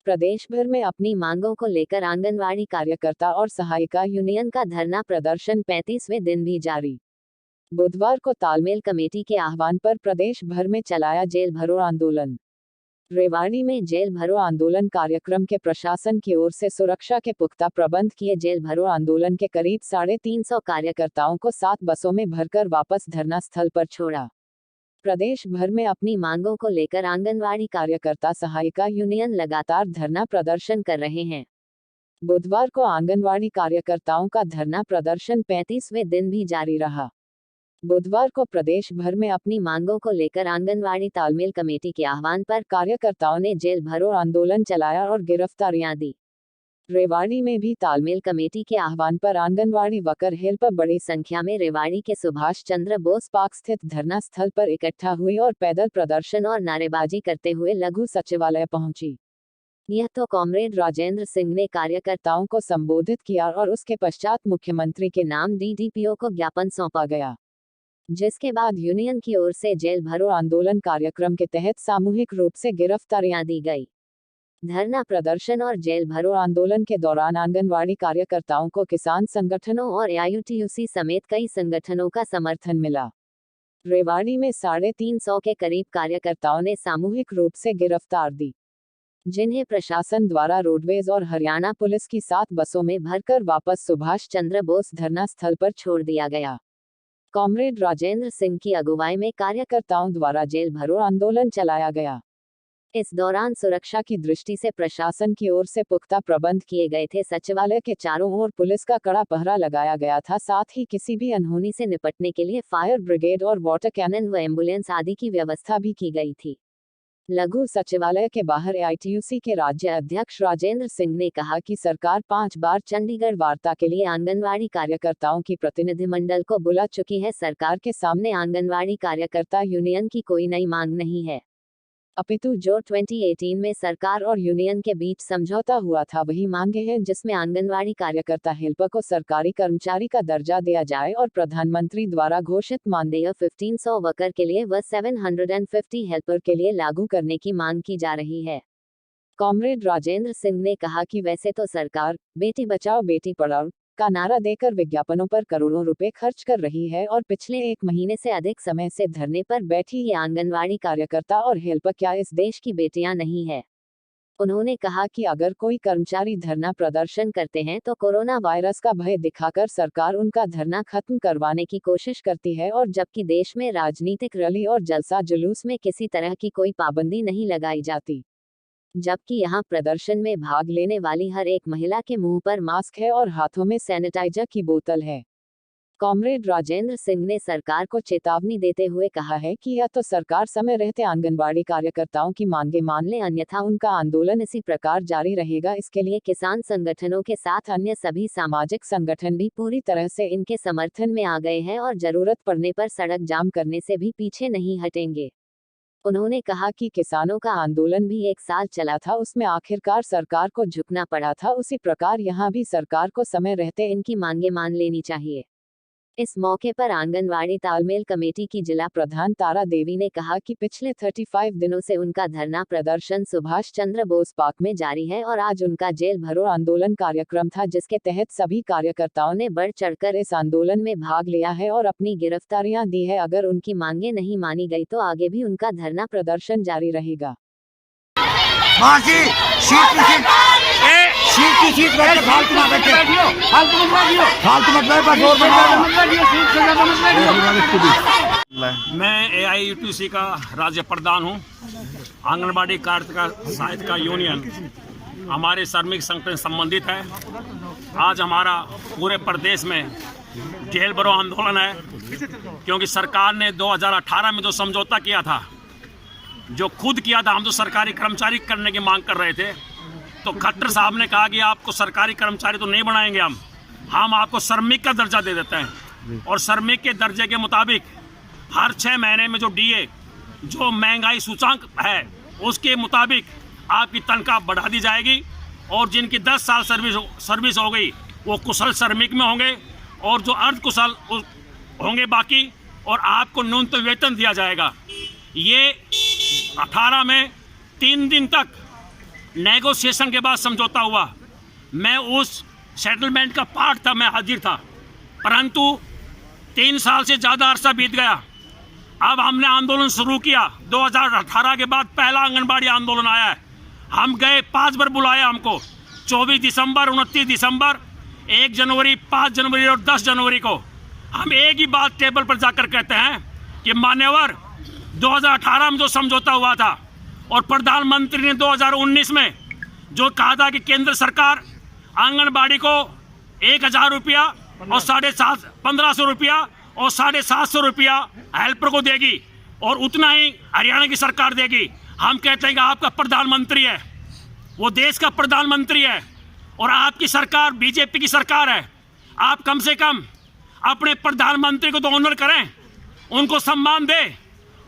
प्रदेश भर में अपनी मांगों को लेकर आंगनवाड़ी कार्यकर्ता और सहायिका यूनियन का धरना प्रदर्शन 35वें दिन भी जारी। बुधवार को तालमेल कमेटी के आह्वान पर प्रदेश भर में चलाया जेल भरो आंदोलन। रेवाड़ी में जेल भरो आंदोलन कार्यक्रम के प्रशासन की ओर से सुरक्षा के पुख्ता प्रबंध किए जेल भरो आंदोलन के करीब 350 कार्यकर्ताओं को 7 बसों में भरकर वापस धरना स्थल पर छोड़ा। प्रदेश भर में अपनी मांगों को लेकर आंगनवाड़ी कार्यकर्ता सहायिका यूनियन लगातार धरना प्रदर्शन कर रहे हैं। बुधवार को आंगनवाड़ी कार्यकर्ताओं का धरना प्रदर्शन 35वें दिन भी जारी रहा। बुधवार को प्रदेश भर में अपनी मांगों को लेकर आंगनवाड़ी तालमेल कमेटी के आह्वान पर कार्यकर्ताओं ने जेल भरो आंदोलन चलाया और गिरफ्तारियां दी। रेवाड़ी में भी तालमेल कमेटी के आह्वान पर आंगनवाड़ी वर्कर हेल्पर बड़ी संख्या में रेवाड़ी के सुभाष चंद्र बोस पार्क स्थित धरना स्थल पर इकट्ठा हुई और पैदल प्रदर्शन और नारेबाजी करते हुए लघु सचिवालय पहुंची। यह तो कॉमरेड राजेंद्र सिंह ने कार्यकर्ताओं को संबोधित किया और उसके पश्चात मुख्यमंत्री के नाम डीडीपीओ को ज्ञापन सौंपा गया, जिसके बाद यूनियन की ओर से जेल भरो आंदोलन कार्यक्रम के तहत सामूहिक रूप से गिरफ्तारियां दी गई। धरना प्रदर्शन और जेल भरो आंदोलन के दौरान आंगनवाड़ी कार्यकर्ताओं को किसान संगठनों और AITUC समेत कई संगठनों का समर्थन मिला। रेवाड़ी में 350 के करीब कार्यकर्ताओं ने सामूहिक रूप से गिरफ्तार दी, जिन्हें प्रशासन द्वारा रोडवेज और हरियाणा पुलिस की 7 बसों में भरकर वापस सुभाष चंद्र बोस धरना स्थल पर छोड़ दिया गया। कॉमरेड राजेंद्र सिंह की अगुवाई में कार्यकर्ताओं द्वारा जेल भरो आंदोलन चलाया गया। इस दौरान सुरक्षा की दृष्टि से प्रशासन की ओर से पुख्ता प्रबंध किए गए थे। सचिवालय के चारों ओर पुलिस का कड़ा पहरा लगाया गया था। साथ ही किसी भी अनहोनी से निपटने के लिए फायर ब्रिगेड और वाटर कैनन व एम्बुलेंस आदि की व्यवस्था भी की गई थी। लघु सचिवालय के बाहर AITUC के राज्य अध्यक्ष राजेंद्र सिंह ने कहा कि सरकार 5 बार चंडीगढ़ वार्ता के लिए आंगनवाड़ी कार्यकर्ताओं की प्रतिनिधिमंडल को बुला चुकी है। सरकार के सामने आंगनवाड़ी कार्यकर्ता यूनियन की कोई नई मांग नहीं है, अपितु जो 2018 में सरकार और यूनियन के बीच समझौता हुआ था वही मांगे हैं, जिसमें आंगनवाड़ी कार्यकर्ता हेल्पर को सरकारी कर्मचारी का दर्जा दिया जाए और प्रधानमंत्री द्वारा घोषित मानदेय 1500 वर्कर के लिए व 750 हेल्पर के लिए लागू करने की मांग की जा रही है। कॉमरेड राजेंद्र सिंह ने कहा कि वैसे तो सरकार बेटी बचाओ बेटी पढ़ाओ का नारा देकर विज्ञापनों पर करोड़ों रुपए खर्च कर रही है और पिछले 1 महीने से अधिक समय से धरने पर बैठी ये आंगनवाड़ी कार्यकर्ता और हेल्पर क्या इस देश की बेटियां नहीं है। उन्होंने कहा कि अगर कोई कर्मचारी धरना प्रदर्शन करते हैं तो कोरोना वायरस का भय दिखाकर सरकार उनका धरना खत्म करवाने की कोशिश करती है, और जबकि देश में राजनीतिक रैली और जलसा जुलूस में किसी तरह की कोई पाबंदी नहीं लगाई जाती, जबकि यहां प्रदर्शन में भाग लेने वाली हर एक महिला के मुंह पर मास्क है और हाथों में सैनिटाइजर की बोतल है। कॉमरेड राजेंद्र सिंह ने सरकार को चेतावनी देते हुए कहा है कि या तो सरकार समय रहते आंगनवाड़ी कार्यकर्ताओं की मांगे मान ले, अन्यथा उनका आंदोलन इसी प्रकार जारी रहेगा। इसके लिए किसान संगठनों के साथ अन्य सभी सामाजिक संगठन भी पूरी तरह से इनके समर्थन में आ गए हैं और जरूरत पड़ने पर सड़क जाम करने से भी पीछे नहीं हटेंगे। उन्होंने कहा कि किसानों का आंदोलन भी 1 साल चला था, उसमें आखिरकार सरकार को झुकना पड़ा था, उसी प्रकार यहां भी सरकार को समय रहते इनकी मांगे मान लेनी चाहिए। इस मौके पर आंगनवाड़ी तालमेल कमेटी की जिला प्रधान तारा देवी ने कहा कि पिछले 35 दिनों से उनका धरना प्रदर्शन सुभाष चंद्र बोस पार्क में जारी है और आज उनका जेल भरो आंदोलन कार्यक्रम था, जिसके तहत सभी कार्यकर्ताओं ने बढ़ चढ़कर इस आंदोलन में भाग लिया है और अपनी गिरफ्तारियां दी है। अगर उनकी मांगे नहीं मानी गई तो आगे भी उनका धरना प्रदर्शन जारी रहेगा। मैं AITUC का राज्य प्रधान हूँ। आंगनबाड़ी कार्यकर्ता सहायता यूनियन हमारे श्रमिक संगठन संबंधित है। आज हमारा पूरे प्रदेश में जेल भरो आंदोलन है, क्योंकि सरकार ने 2018 में जो समझौता किया था, जो खुद किया था, हम तो सरकारी कर्मचारी करने की मांग कर रहे थे, तो खट्टर साहब ने कहा कि आपको सरकारी कर्मचारी तो नहीं बनाएंगे, हम आपको श्रमिक का दर्जा दे देते हैं, और श्रमिक के दर्जे के मुताबिक हर 6 महीने में जो DA जो महंगाई सूचकांक है उसके मुताबिक आपकी तनख्वाह बढ़ा दी जाएगी, और जिनकी 10 साल सर्विस हो गई वो कुशल श्रमिक में होंगे, और जो अर्ध कुशल होंगे बाकी, और आपको न्यूनतम वेतन दिया जाएगा। ये 18 में 3 दिन तक नेगोशिएशन के बाद समझौता हुआ, मैं उस सेटलमेंट का पार्ट था, मैं हाजिर था। परंतु 3 साल से ज़्यादा अरसा बीत गया। अब हमने आंदोलन शुरू किया। 2018 के बाद पहला आंगनबाड़ी आंदोलन आया है। हम गए, 5 बार बुलाया हमको, 24 दिसंबर, 29 दिसंबर, 1 जनवरी, 5 जनवरी और 10 जनवरी को। हम एक ही बात टेबल पर जाकर कहते हैं कि मान्यवर, 2018 में जो समझौता हुआ था और प्रधानमंत्री ने 2019 में जो कहा था कि केंद्र सरकार आंगनबाड़ी को 1000 रुपया और 1500 रुपया और 750 रुपया हेल्पर को देगी और उतना ही हरियाणा की सरकार देगी। हम कहते हैं कि आपका प्रधानमंत्री है, वो देश का प्रधानमंत्री है और आपकी सरकार बीजेपी की सरकार है। आप कम से कम अपने प्रधानमंत्री को तो ऑनर करें, उनको सम्मान दें,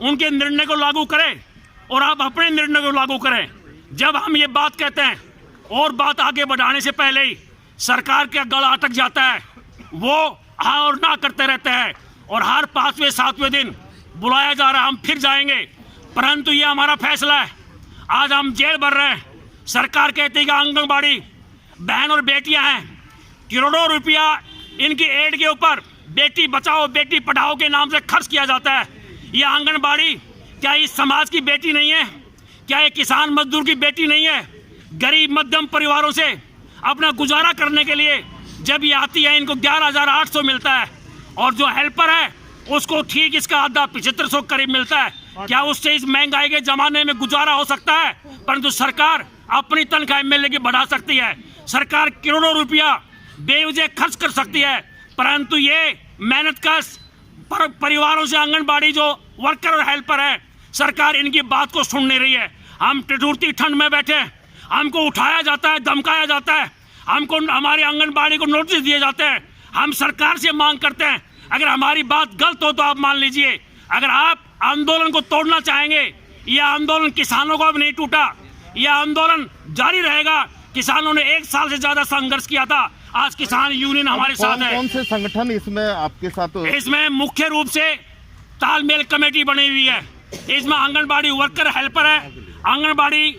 उनके निर्णय को लागू करें और आप अपने निर्णय को लागू करें। जब हम ये बात कहते हैं और बात आगे बढ़ाने से पहले ही सरकार का गला अटक जाता है, वो हाँ और ना करते रहते हैं और हर 5वें 7वें दिन बुलाया जा रहा है, हम फिर जाएंगे। परंतु ये हमारा फैसला है। आज हम जेल भर रहे हैं। सरकार कहती है कि आंगनबाड़ी बहन और बेटियां हैं, करोड़ों रुपया इनकी एड के ऊपर बेटी बचाओ बेटी पढ़ाओ के नाम से खर्च किया जाता है। ये आंगनबाड़ी क्या इस समाज की बेटी नहीं है? क्या ये किसान मजदूर की बेटी नहीं है? गरीब मध्यम परिवारों से अपना गुजारा करने के लिए जब ये आती है, इनको 11,800 मिलता है और जो हेल्पर है उसको ठीक इसका आधा 7500 करीब मिलता है। क्या उससे इस महंगाई के जमाने में गुजारा हो सकता है? परंतु सरकार अपनी तनख्वाह एमएलए की बढ़ा सकती है, सरकार करोड़ों रुपया बेवजह खर्च कर सकती है, परंतु ये मेहनतकश परिवारों से आंगनबाड़ी जो वर्कर और हेल्पर है, सरकार इनकी बात को सुन नहीं रही है। हम ठिठुरती ठंड में बैठे, हमको उठाया जाता है, धमकाया जाता है, हमको हमारी आंगनबाड़ी को नोटिस दिए जाते हैं। हम सरकार से मांग करते हैं, अगर हमारी बात गलत हो तो आप मान लीजिए। अगर आप आंदोलन को तोड़ना चाहेंगे, यह आंदोलन किसानों को अब नहीं टूटा, यह आंदोलन जारी रहेगा। किसानों ने 1 साल से ज्यादा संघर्ष किया था, आज किसान यूनियन हमारे साथ है। कौन से संगठन इसमें आपके साथ? इसमें मुख्य रूप से तालमेल कमेटी बनी हुई है। इसमें आंगनबाड़ी वर्कर हेल्पर है, आंगनबाड़ी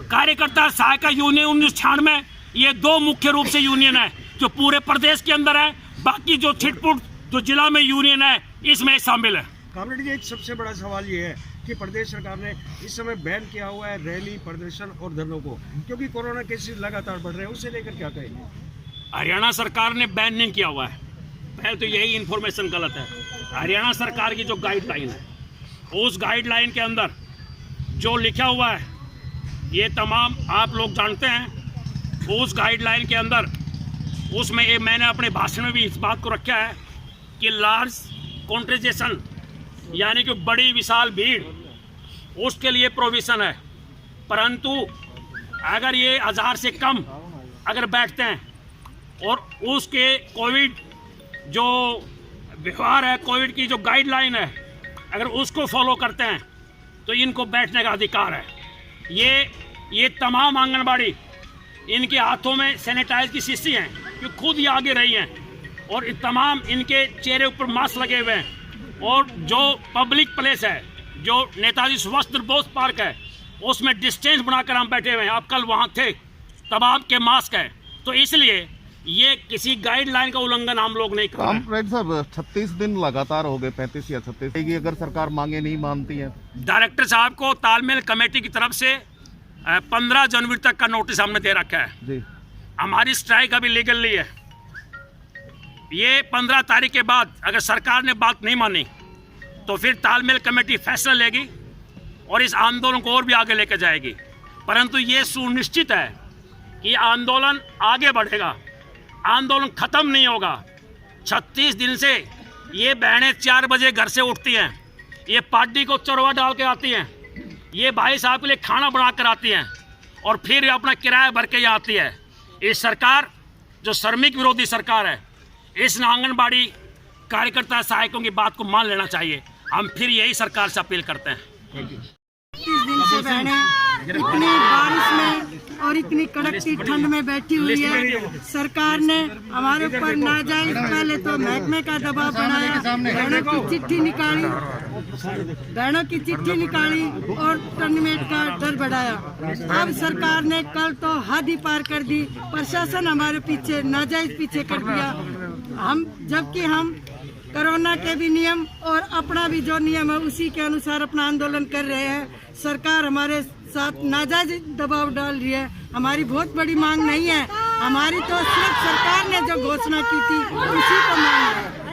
कार्यकर्ता सहायता यूनियन 1996, ये 2 मुख्य रूप से यूनियन है जो पूरे प्रदेश के अंदर है। बाकी जो छिटपुट जो जिला में यूनियन है इसमें शामिल है। कामरेड जी, एक सबसे बड़ा सवाल ये है कि प्रदेश सरकार ने इस समय बैन किया हुआ है रैली, प्रदर्शन और धरनों को, क्योंकि कोरोना केसेस लगातार बढ़ रहे हैं, उसे लेकर क्या कहेंगे? हरियाणा सरकार ने बैन नहीं किया हुआ है, पहले तो यही इन्फॉर्मेशन गलत है। हरियाणा सरकार की जो गाइडलाइन है, उस गाइडलाइन के अंदर जो लिखा हुआ है ये तमाम आप लोग जानते हैं। उस गाइडलाइन के अंदर उसमें मैंने अपने भाषण में भी इस बात को रखा है कि लार्ज कॉन्ट्रीजेशन यानी कि बड़ी विशाल भीड़, उसके लिए प्रोविज़न है। परंतु अगर ये 1000 से कम अगर बैठते हैं और उसके कोविड जो व्यवहार है, कोविड की जो गाइडलाइन है, अगर उसको फॉलो करते हैं तो इनको बैठने का अधिकार है। ये तमाम आंगनबाड़ी, इनके हाथों में सैनिटाइज की शीशी हैं, जो खुद ही आगे रही हैं और तमाम इनके चेहरे ऊपर मास्क लगे हुए हैं। और जो पब्लिक प्लेस है, जो नेताजी सुभाष चंद्र बोस पार्क है, उसमें डिस्टेंस बनाकर हम बैठे हुए हैं। आप कल वहाँ थे, तब आपके मास्क है, तो इसलिए ये किसी गाइडलाइन का उल्लंघन हम लोग नहीं कर रहे हैं। राइट साहब, 36 दिन लगातार हो गए, 35 या 36, अगर सरकार मांगे नहीं मानती है। डायरेक्टर साहब को तालमेल कमेटी की तरफ से 15 जनवरी तक का नोटिस हमने दे रखा है जी। हमारी स्ट्राइक अभी लीगल नहीं है। ये 15 तारीख के बाद अगर सरकार ने बात नहीं मानी तो फिर तालमेल कमेटी फैसला लेगी और इस आंदोलन को और भी आगे लेकर जाएगी। परंतु ये सुनिश्चित है कि आंदोलन आगे बढ़ेगा, आंदोलन ख़त्म नहीं होगा। 36 दिन से ये बहनें 4 बजे घर से उठती हैं, ये पार्टी को चरवा डाल के आती हैं, ये भाई साहब के लिए खाना बना कर आती हैं और फिर अपना किराया भर के यहाँ आती है। ये सरकार जो श्रमिक विरोधी सरकार है, इस आंगनबाड़ी कार्यकर्ता सहायकों की बात को मान लेना चाहिए। हम फिर यही सरकार से अपील करते हैं। 30 दिन से बहनें इतनी बारिश में और इतनी कड़कती ठंड में बैठी हुई है। सरकार ने हमारे ऊपर नाजायज पहले तो महकमे का दबाव बनाया, बहनों की चिट्ठी निकाली, बहनों की चिट्ठी निकाली और टर्मिनेट का डर बढ़ाया। अब सरकार ने कल तो हद ही पार कर दी, प्रशासन हमारे पीछे नाजायज पीछे कर दिया। जबकि हम कोरोना के भी नियम और अपना भी जो नियम है उसी के अनुसार अपना आंदोलन कर रहे हैं। सरकार हमारे साथ नाजायज दबाव डाल रही है। हमारी बहुत बड़ी मांग नहीं है, हमारी तो सिर्फ सरकार ने जो घोषणा की थी उसी को मांग है।